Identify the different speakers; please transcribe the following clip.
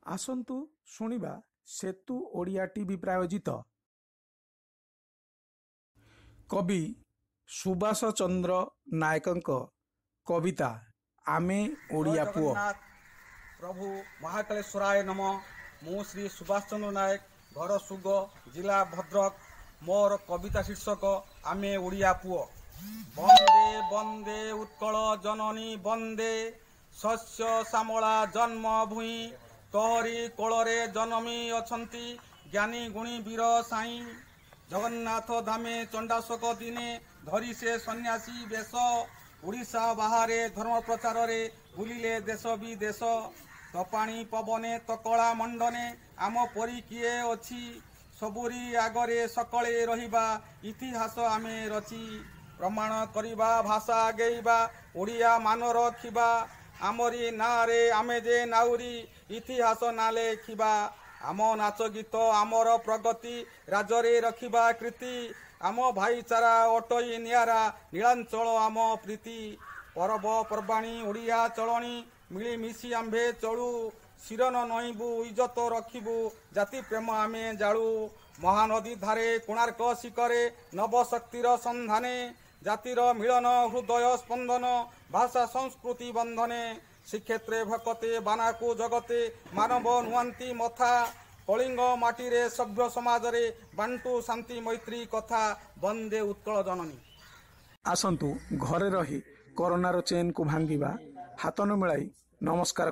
Speaker 1: आसन्तु शुणिबा सेतु Odia TV प्रायोजित कवि सुभाष चंद्र नायकଙ୍କ कविता आमे ओडिया पुओ।
Speaker 2: प्रभु महाकालेश्वराय नम। मु श्री सुभाष चंद्र नायक, घर सुग, जिला भद्रक। मोर कविता शीर्षक आमे ओडिया पुओ। वंदे वंदे उत्कल जननी वंदे, शस्य श्यामला जन्मभूमि। तोहरी कोଳରେ जन्मी अछंती ज्ञानी गुणी वीर साई। जगन्नाथ धामे चंडाशोक दिने धरी से सन्यासी बेश। उड़ीसा बाहरे धर्म प्रचार रे बुलिले देश विदेश। तपाणी पवने तकला मंडने आम परी किए अछि। सबुरी आगरे सकले रहिबा इतिहास आमे रची। प्रमाण करिबा भाषा आगेइबा ओडिया मान रखिबा। आमरी नारे आमे जे नाउरी इतिहास ना लेखिबा। आम नाच गीत आमर प्रगति राजरे रखिबा कृति। आम भाईचारा अटई नियारा नीलांचल आम प्रीति। परब पर्बाणी ओडिया चलणी मिलिमिशि आम्भे चलू। शिरन नईबू इज्जत रखिबू जाति प्रेम आमे जालू। महानदी धारे कोणार्क शिखरे नवशक्तिर संधाने। जातिर मिलन हृदय स्पंदन भाषा संस्कृति बंधने। श्रीक्षेत्रे भकते बानाकू जगते मानव नुआंती मथा। कलिंग माटीरे सभ्य समाजरे बांटू शांति मैत्री कथा। वंदे उत्कल जननी।
Speaker 1: आसन्तु घरे रही कोरोनार चेन को भांगिबा, हाथ न मिलाई नमस्कार।